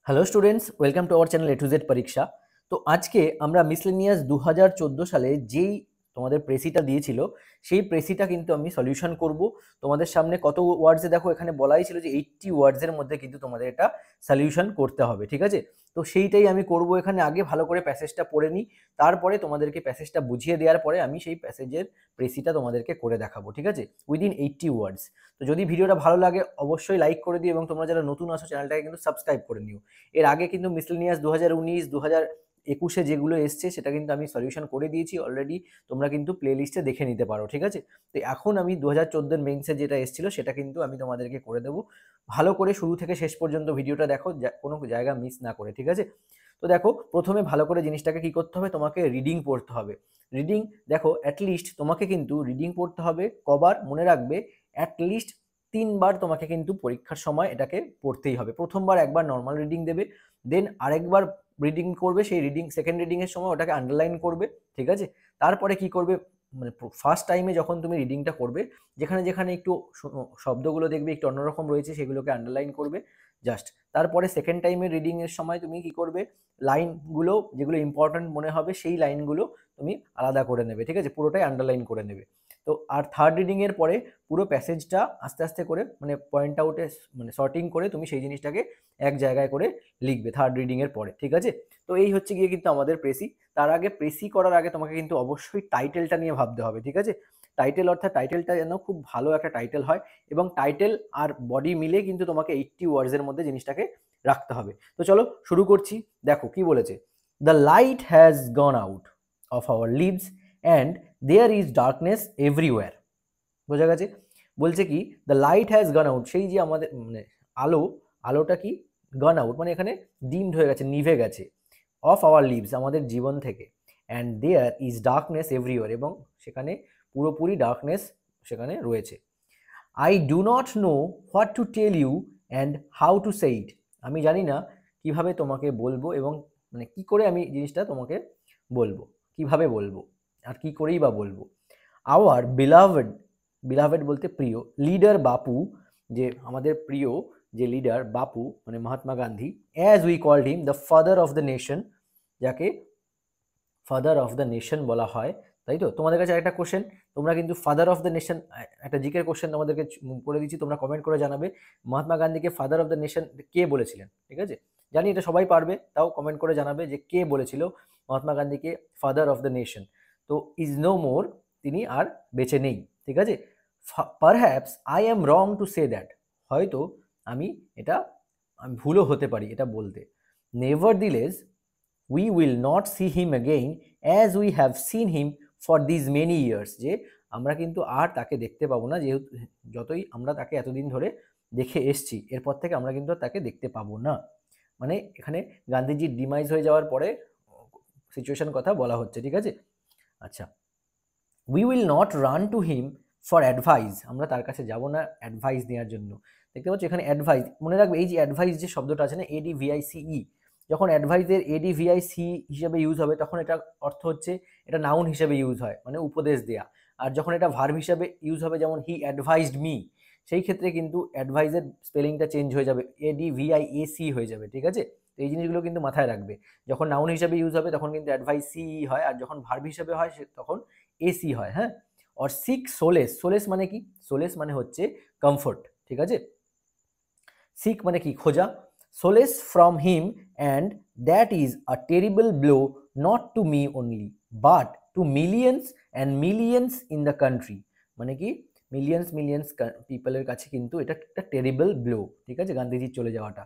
Hello students, welcome to our channel A to Z পরীক্ষা। তো আজকে আমরা মিসলেনিয়াস 2014 সালে যেই তোমাদের প্রেসিটা দিয়েছিল সেই প্রেসিটা কিন্তু আমি সলিউশন করব তোমাদের সামনে। কত ওয়ার্ডসে দেখো এখানে বলাই ছিল যে 80 ওয়ার্ডসের মধ্যে কিন্তু তোমাদের এটা সলিউশন করতে হবে, ঠিক আছে? তো সেইটাই আমি করব এখানে। আগে ভালো করে প্যাসেজটা পড়ে নিই, তারপরে তোমাদেরকে প্যাসেজটা বুঝিয়ে দেওয়ার পরে আমি সেই প্যাসেজের প্রেসিটা তোমাদেরকে করে দেখাবো, ঠিক আছে? উইদিন 80 ওয়ার্ডস। তো যদি ভিডিওটা ভালো লাগে অবশ্যই লাইক করে দিও এবং তোমরা যারা নতুন আছো চ্যানেলটাকে কিন্তু সাবস্ক্রাইব করে নিও। এর আগে কিন্তু মিসলেনিয়াস 2019 2021 যেগুলো এসছে সেটা কিন্তু আমি সলিউশন করে দিয়েছি অলরেডি, তোমরা কিন্তু প্লে লিস্টে দেখে নিতে পারো, ঠিক আছে? তো এখন আমি 2014 মেইনসে যেটা এসেছিল সেটা কিন্তু আমি তোমাদেরকে করে দেবো। ভালো করে শুরু থেকে শেষ পর্যন্ত ভিডিওটা দেখো, কোনো জায়গা মিস না করে, ঠিক আছে? তো দেখো, প্রথমে ভালো করে জিনিসটাকে কি করতে হবে, তোমাকে রিডিং পড়তে হবে। রিডিং দেখো, অ্যাটলিস্ট তোমাকে কিন্তু রিডিং পড়তে হবে কবার মনে রাখবে, অ্যাটলিস্ট 3বার তোমাকে কিন্তু পরীক্ষার সময় এটাকে পড়তেই হবে। প্রথমবার একবার নর্মাল রিডিং দেবে, দেন আরেকবার রিডিং করবে, সেই রিডিং সেকেন্ড রিডিং এর সময় ওটাকে আন্ডারলাইন করবে, ঠিক আছে? তারপরে কি করবে, মানে ফার্স্ট টাইমে যখন তুমি রিডিংটা করবে যেখানে যেখানে একটু শব্দগুলো দেখবে একটু অন্যরকম রয়েছে সেগুলোকে আন্ডারলাইন করবে জাস্ট। তারপরে সেকেন্ড টাইমের রিডিং এর সময় তুমি কি করবে, লাইনগুলো যেগুলো ইম্পর্টেন্ট মনে হবে সেই লাইনগুলো তুমি আলাদা করে নেবে, ঠিক আছে? পুরোটাই আন্ডারলাইন করে নেবে। তো আর থার্ড রিডিং এর পরে পুরো প্যাসেজটা আস্তে আস্তে করে মানে পয়েন্ট আউটে মানে শর্টিং করে তুমি সেই জিনিসটাকে এক জায়গায় করে লিখবে থার্ড রিডিং এর পরে, ঠিক আছে? তো এই হচ্ছে গিয়ে কিন্তু আমাদের প্রেসি। তার আগে প্রেসি করার আগে তোমাকে কিন্তু অবশ্যই টাইটেলটা নিয়ে ভাবতে হবে, ঠিক আছে? টাইটেল অর্থাৎ টাইটেলটা যেন খুব ভালো একটা টাইটেল হয় এবং টাইটেল আর বডি মিলে কিন্তু তোমাকে 80 ওয়ার্ডসের মধ্যে জিনিসটাকে রাখতে হবে। তো চলো শুরু করছি। দেখো কি বলেছে, the light has gone out of our lives and there is darkness everywhere. বোঝা গেছে? বলছে কি, the light has gone out, সেই যে আমাদের মানে আলো, আলোটা কি গান আউট মানে এখানে ডিমড হয়ে গেছে, নিভে গেছে, অফ আওয়ার লিভস আমাদের জীবন থেকে, and there is darkness everywhere এবং সেখানে পুরোপুরি ডার্কনেস সেখানে রয়েছে। I do not know what to tell you and how to say it, আমি জানি না কিভাবে তোমাকে বলবো এবং মানে কি করে আমি জিনিসটা তোমাকে বলবো, কিভাবে বলবো আর কি করেই বা বলবো। আওয়ার বিলাভেড, বিলাভেড বলতে প্রিয়, লিডার বাপু, যে আমাদের প্রিয় যে লিডার বাপু মানে Mahatma Gandhi, as we called him the father of the nation, যাকে ফাদার অফ দ্য নেশন বলা হয়, তাই তো? তোমাদের কাছে একটা কোশ্চেন, তোমরা কিন্তু ফাদার অফ দ্য নেশন একটা জিকের কোশ্চেন তোমাদেরকে করে দিচ্ছি, তোমরা কমেন্ট করে জানাবে মহাত্মা গান্ধীকে ফাদার অফ দ্য নেশন কে বলেছিলেন, ঠিক আছে? জানি এটা সবাই পারবে, তাও কমেন্ট করে জানাবে যে কে বলেছিল মহাত্মা গান্ধীকে ফাদার অফ দ্য নেশন। তো ইজ নো মোর, তিনি আর বেঁচে নেই, ঠিক আছে? Perhaps I am wrong to say that, হয়তো আমি এটা আমি ভুলও হতে পারি এটা বলতে। Nevertheless we will not see him again as we have seen him for these many years, যে আমরা কিন্তু আর তাকে দেখতে পাবো না, যেহেতু যতই আমরা তাকে এতদিন ধরে দেখে এসছি এরপর থেকে আমরা কিন্তু আর তাকে দেখতে পাবো না। মানে এখানে গান্ধীজির ডিমাইজ হয়ে যাওয়ার পরে সিচুয়েশন কথা বলা হচ্ছে, ঠিক আছে? আচ্ছা, we will not run to him for advice, আমরা তার কাছে যাব না অ্যাডভাইস নেওয়ার জন্য। দেখতে পাচ্ছ এখানে অ্যাডভাইস, মনে রাখবে এই যে অ্যাডভাইস যে শব্দটা আছে না, ADVICE, যখন অ্যাডভাইসের ADVIC হিসেবে ইউজ হবে তখন এটা অর্থ হচ্ছে এটা নাউন হিসেবে ইউজ হয় মানে উপদেশ দেয়া। আর যখন এটা ভার্ব হিসেবে ইউজ হবে যেমন হি অ্যাডভাইসড মি, সেই ক্ষেত্রে কিন্তু অ্যাডভাইসের স্পেলিংটা চেঞ্জ হয়ে যাবে, ADVIAC হয়ে যাবে, ঠিক আছে? তো এই জিনিসগুলো কিন্তু মাথায় রাখবে। যখন নাউন হিসেবে ইউজ হবে তখন কিন্তু অ্যাডভাইসি হয়, আর যখন ভার্ব হিসেবে হয় তখন এসি হয়, হ্যাঁ? অর সিক সোলেস, সোলেস মানে কি, সোলেস মানে হচ্ছে কমফোর্ট, ঠিক আছে? সিক মানে কি, খোঁজা। Solace from him and that is a terrible blow not to me only but to millions and millions in the country, মানে কি মিলিয়ন্স মিলিয়ন্স পিপলের কাছে কিন্তু এটা একটা টেরিবল ব্লো, ঠিক আছে? গান্ধীজির চলে যাওয়াটা,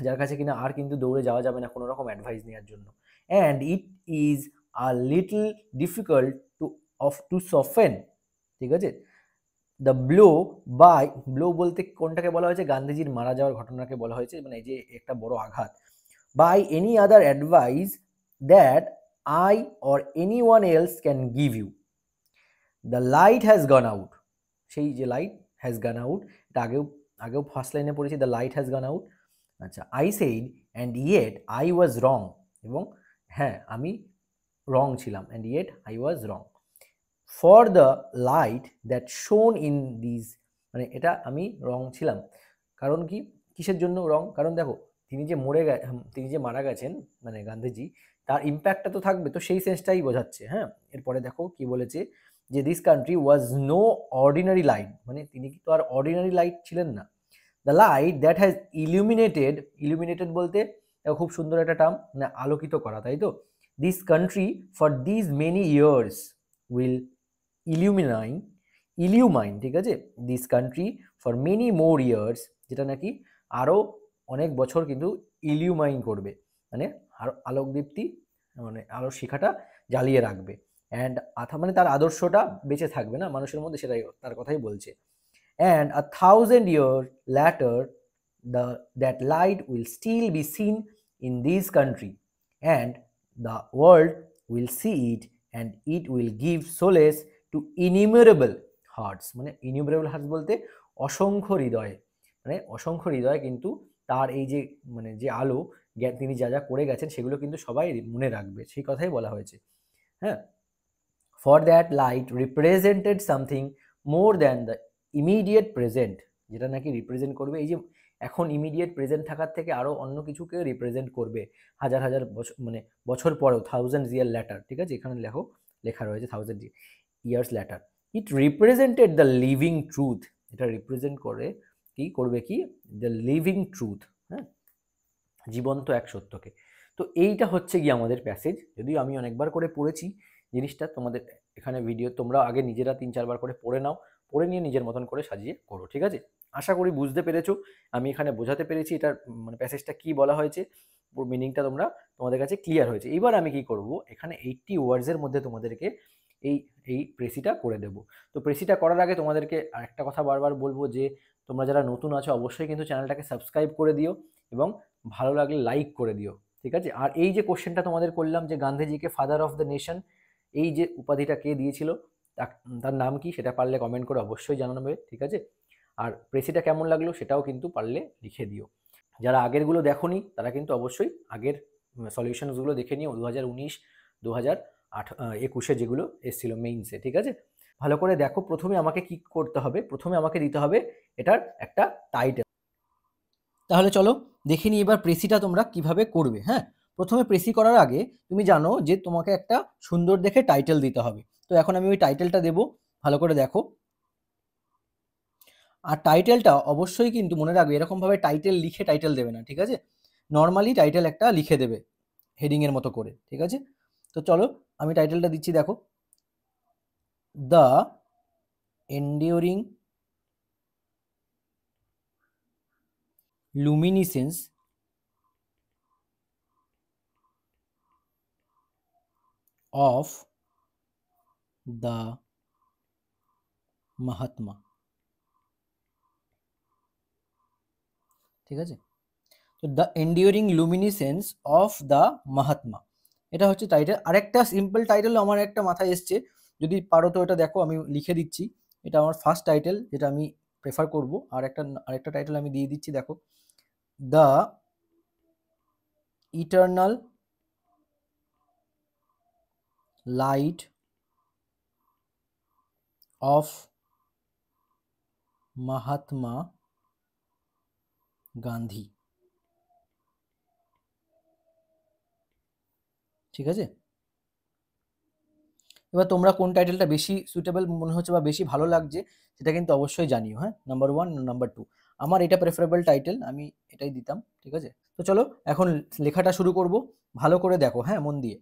যার কাছে কিনা আর কিন্তু দৌড়ে যাওয়া যাবে না কোনো রকম অ্যাডভাইস নেওয়ার জন্য। And it is a little difficult to soften, ঠিক আছে? দ্য ব্লো বাই, ব্লো বলতে কোনটাকে বলা হয়েছে, গান্ধীজির মারা যাওয়ার ঘটনাকে বলা হয়েছে, মানে এই যে একটা বড় আঘাত। By any other advice that I or any one else can give you, the light has gone out, সেই যে লাইট হ্যাজ গান আউট, এটা আগেও আগেও ফার্স্ট লাইনে পড়েছি, the light has gone out. আচ্ছা, I said and yet I was wrong, এবং হ্যাঁ আমি রং ছিলাম, and yet I was wrong. For the light that shone in these, মানে এটা আমি রং ছিলাম, কারণ কি, কিসের জন্য রং, কারণ দেখো তিনি যে মারা গেছেন মানে গান্ধীজি, তার ইম্প্যাক্টটা তো থাকবে, তো সেই সেন্সটাই বোঝাচ্ছে। হ্যাঁ, এরপরে দেখো কি বলেছে, যে this country was no ordinary light, মানে তিনি তো আর অর্ডিনারি লাইট ছিলেন না। The light that has illuminated বলতে খুব সুন্দর একটা টার্ম, মানে আলোকিত করা, তাই তো। This country for this many years will illumine illumine, ঠিক আছে, this country for many more years, যেটা নাকি আরও অনেক বছর কিন্তু ইলিউমাইন করবে, মানে আরো আলোকদীপ্তি, মানে আলোর শিখাটা জ্বালিয়ে রাখবে। অ্যান্ড মানে তার আদর্শটা বেঁচে থাকবে না মানুষের মধ্যে, সেটাই তার কথাই বলছে। And 1,000 years later, that light will still be seen in this country, and the world will see it, and it will give solace to innumerable hearts. মানে innumerable hearts বলতে অসংখ্য হৃদয়, মানে অসংখ্য হৃদয় কিন্তু তার এই যে মানে যে আলো তিনি যা যা করে গেছেন সেগুলো কিন্তু সবাই মনে রাখবে, সেই কথাই বলা হয়েছে। হ্যাঁ, for that light represented something more than the immediate present, যেটা নাকি রিপ্রেজেন্ট করবে এই যে এখন ইমিডিয়েট প্রেজেন্ট থাকার থেকে আরো অন্য কিছুকে রিপ্রেজেন্ট করবে হাজার হাজার বছর, মানে বছর পরেও, থাউজেন্ড ইয়ার ল্যাটার, ঠিক আছে, এখানে লেখা রয়েছে thousand years later. It represented the living truth, এটা রিপ্রেজেন্ট করে কি করবে, কি দ্য লিভিং ট্রুথ, হ্যাঁ, জীবন্ত এক সত্যকে। তো এইটা হচ্ছে গিয়ে আমাদের প্যাসেজ, যদিও আমি অনেকবার করে পড়েছি জিনিসটা, তোমাদের এখানে ভিডিও তোমরা আগে নিজেরা 3-4 বার করে পড়ে নাও, পড়ে নিয়ে নিজের মতন করে সাজিয়ে করো, ঠিক আছে। আশা করি বুঝতে পেরেছো, আমি এখানে বোঝাতে পেরেছি এটার মানে প্যাসেজটা কি বলা হয়েছে, পুরো মিনিংটা তোমাদের কাছে ক্লিয়ার হয়েছে। এবার আমি কি করব, এখানে 80 ওয়ার্ডসের মধ্যে তোমাদেরকে এই এই প্রেসিটা করে দেব। তো প্রেসিটা করার আগে তোমাদেরকে আরেকটা কথা বারবার বলবো, যে তোমরা যারা নতুন আছো অবশ্যই কিন্তু চ্যানেলটাকে সাবস্ক্রাইব করে দিও এবং ভালো লাগলে লাইক করে দিও, ঠিক আছে। আর এই যে কোশ্চেনটা তোমাদের করলাম, যে গান্ধীজিকে ফাদার অফ দ্য নেশন এই যে উপাধিটা কে দিয়েছিল, তার নাম কি, সেটা পারলে কমেন্ট করে অবশ্যই জানাবে, ঠিক আছে। আর প্রেসিটা কেমন লাগলো সেটাও কিন্তু পারলে লিখে দিও। যারা আগেরগুলো দেখোনি তারা কিন্তু অবশ্যই আগের সলিউশনসগুলো দেখে নিও, 2019 2021 যেগুলো এসেছিল মেইনসে, ঠিক আছে। ভালো করে দেখো, প্রথমে আমাকে কি করতে হবে, প্রথমে আমাকে দিতে হবে এটার একটা টাইটেল। তাহলে চলো দেখে নিই এবার প্রেসিটা তোমরা কিভাবে করবে। হ্যাঁ, প্রথমে প্রেসি করার আগে তুমি জানো যে তোমাকে একটা সুন্দর দেখে টাইটেল দিতে হবে। তো এখন আমি ওই টাইটেলটা দেবো, ভালো করে দেখো। আর টাইটেলটা অবশ্যই কিন্তু মনে রাখবে, এরকমভাবে টাইটেল লিখে টাইটেল দেবে না, ঠিক আছে। নর্মালি টাইটেল একটা লিখে দেবে হেডিংয়ের মতো করে, ঠিক আছে। তো চলো আমি টাইটেলটা দিচ্ছি, দেখো, দ্য এন্ডিউরিং লুমিনিসেন্স অফ দ্য মাহাত্মা, ঠিক আছে। তো দ্য এন্ডিউরিং লুমিনিসেন্স অফ দ্য মাহাত্মা, এটা হচ্ছে টাইটেল। আরেকটা সিম্পল টাইটেল আমার একটা মাথায় এসছে, যদি পারো তো এটা দেখো আমি লিখে দিচ্ছি, এটা আমার ফার্স্ট টাইটেল যেটা আমি প্রেফার করব। আরেকটা টাইটেল আমি দিয়ে দিচ্ছি, দেখো, the eternal light off Mahatma Gandhi, ঠিক আছে। এবার তোমরা কোন টাইটেলটা বেশি সুইটেবল মনে হচ্ছে বা বেশি ভালো লাগছে সেটা কিন্তু অবশ্যই জানিও। হ্যাঁ, নাম্বার 1, নাম্বার 2, আমার এটা প্রেফারেবল টাইটেল, আমি এটাই দিতাম, ঠিক আছে। তো চলো এখন লেখাটা শুরু করব, ভালো করে দেখো, হ্যাঁ, মন দিয়ে।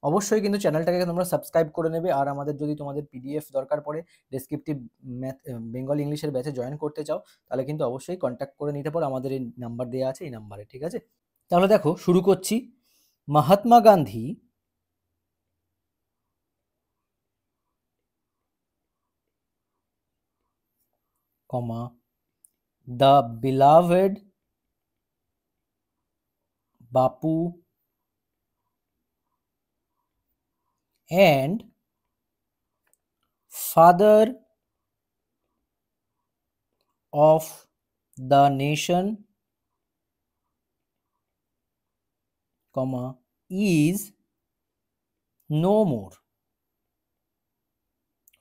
অবশ্যই কিন্তু চ্যানেলটাকে তোমরা সাবস্ক্রাইব করে নেবে। আর আমাদের যদি তোমাদের পিডিএফ দরকার পড়ে, ডেসক্রিপটিভ ম্যাথ বেঙ্গলি ইংলিশের ব্যাচে জয়েন করতে চাও, তাহলে কিন্তু অবশ্যই কন্ট্যাক্ট করে নিতে পারো, আমাদের এই নাম্বার দেওয়া আছে, এই নাম্বারে, ঠিক আছে। তাহলে দেখো শুরু করছি। Mahatma Gandhi comma the beloved Bapu and father of the nation, comma, is no more,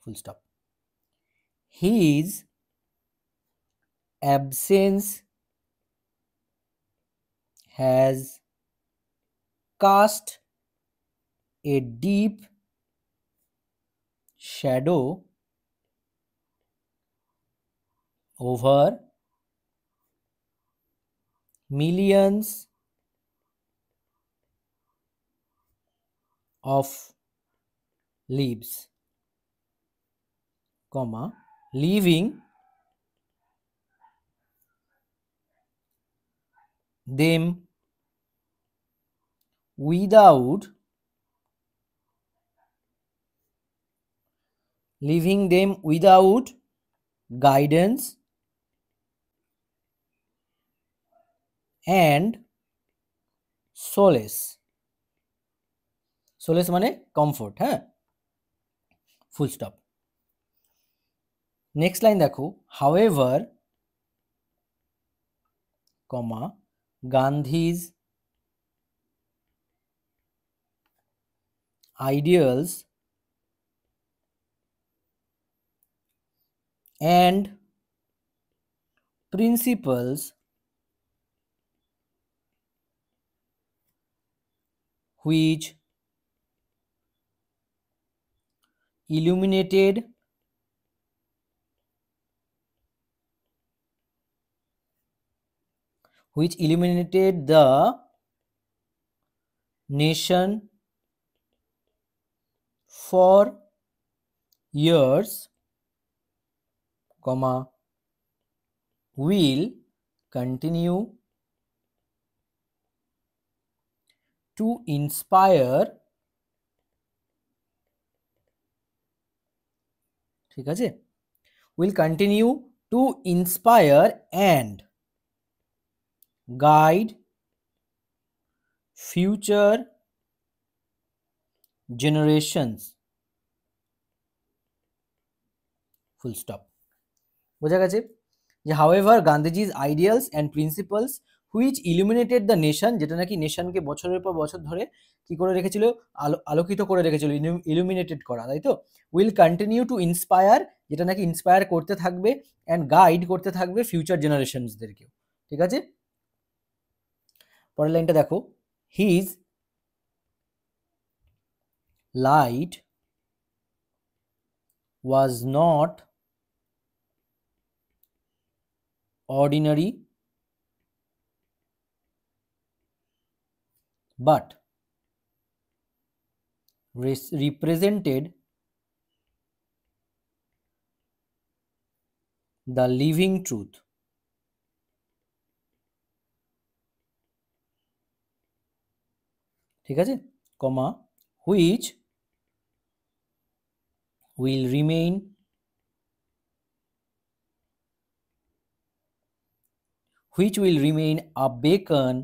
full stop. His absence has cast a deep shadow over millions of leaves, comma, leaving them without guidance and solace. solace মানে comfort, হ্যাঁ, full stop. Next line দেখো, however, comma, Gandhi's ideals and principles which illuminated the nation for years, comma, will continue to inspire, ঠিক আছে, will continue to inspire and guide future generations, full stop। বোঝা গেছে যে however গান্ধীজির ideals and principles which illuminated the nation, যেটা নাকি নেশনকে বছরের পর বছর ধরে কি করে রেখেছিল, আলোকিত করে রেখেছিল, ইলুমিনেটেড করা, তাই তো। উইল কন্টিনিউ টু ইন্সপায়ার, যেটা নাকি ইন্সপায়ার করতে থাকবে, অ্যান্ড গাইড করতে থাকবে ফিউচার জেনারেশনসদেরকেও, ঠিক আছে। পরের লাইনটা দেখো, his light was not ordinary but represented the living truth, ঠিক আছে, কমা, which will remain a beacon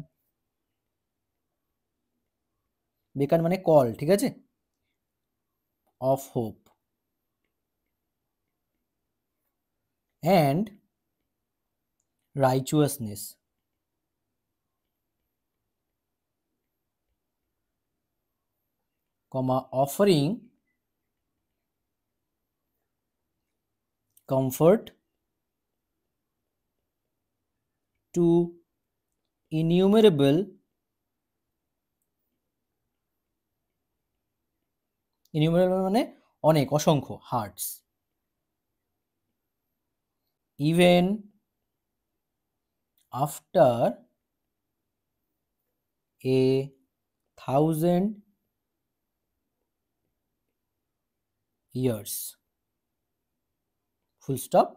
মানে কল, ঠিক আছে, of hope and righteousness, comma, offering comfort to innumerable মানে অনেক, অসংখ্য, hearts, even after 1,000 years, full stop,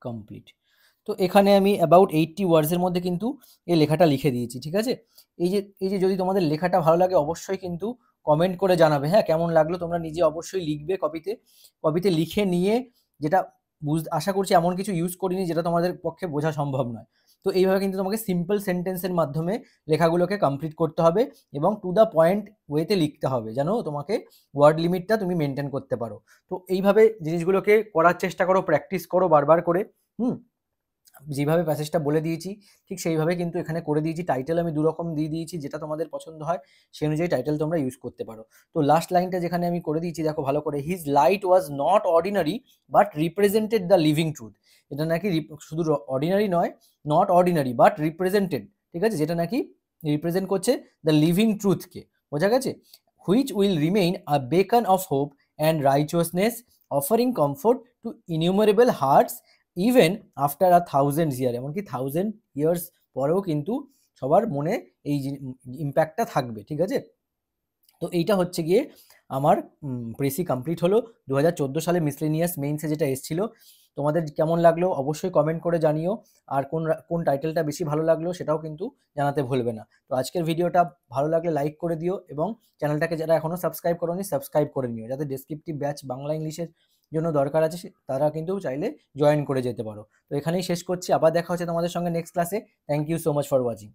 complete. তো এখানে আমি অ্যাবাউট 80 ওয়ার্ডসের মধ্যে কিন্তু এই লেখাটা লিখে দিয়েছি, ঠিক আছে। এই যে যদি তোমাদের লেখাটা ভালো লাগে অবশ্যই কিন্তু কমেন্ট করে জানাবে, হ্যাঁ, কেমন লাগলো। তোমরা নিজে অবশ্যই লিখবে কপিতে লিখে নিয়ে, যেটা আশা করছি এমন কিছু ইউজ করিনি যেটা তোমাদের পক্ষে বোঝা সম্ভব নয়। তো এইভাবে কিন্তু তোমাকে সিম্পল সেন্টেন্সের মাধ্যমে লেখাগুলোকে কমপ্লিট করতে হবে এবং টু দ্য পয়েন্ট ওয়েতে লিখতে হবে, যেন তোমাকে ওয়ার্ড লিমিটটা তুমি মেনটেন করতে পারো। তো এইভাবে জিনিসগুলোকে করার চেষ্টা করো, প্র্যাকটিস করো বারবার করে। যেভাবে প্যাসেজটা বলে দিয়েছি ঠিক সেইভাবে কিন্তু এখানে করে দিয়েছি। টাইটেল আমি দুরকম দিয়ে দিয়েছি, যেটা তোমাদের পছন্দ হয় সেই অনুযায়ী টাইটেল তোমরা ইউজ করতে পারো। তো লাস্ট লাইনটা যেখানে আমি করে দিয়েছি দেখো ভালো করে, his light was not ordinary but represented the living truth. এটা নাকি শুধু অর্ডিনারি নয়, নট অর্ডিনারি বাট রিপ্রেজেন্টেড, ঠিক আছে, যেটা নাকি রিপ্রেজেন্ট করছে দ্য লিভিং ট্রুথকে, বোঝা গেছে? Which will remain a beacon of hope and righteousness, offering comfort to innumerable hearts even after a 1000 year, এমনকি 1000 ইয়ার্স পরেও কিন্তু সবার মনে এই ইম্প্যাক্টটা থাকবে, ঠিক আছে? তো এইটা হচ্ছে গিয়ে আমার প্রেসি কমপ্লিট হলো 2014 সালে মিসলেনিয়াস মেইনসে যেটা এসেছিল। তোমাদের কেমন লাগলো অবশ্যই কমেন্ট করে জানিও, আর কোন টাইটেলটা বেশি ভালো লাগলো সেটাও কিন্তু জানাতে ভুলবে না। তো আজকের ভিডিওটা ভালো লাগলে লাইক করে দিও, এবং চ্যানেলটাকে যারা এখনও সাবস্ক্রাইব করোনি সাবস্ক্রাইব করে নিও, যাতে ডেসক্রিপটিভ ব্যাচ বাংলা ইংলিশের জন্য দরকার আছে তারা কিন্তু চাইলে জয়েন করে যেতে পারো। তো এখানেই শেষ করছি, আবার দেখা হচ্ছে তোমাদের সঙ্গে নেক্সট ক্লাসে। Thank you so much for watching.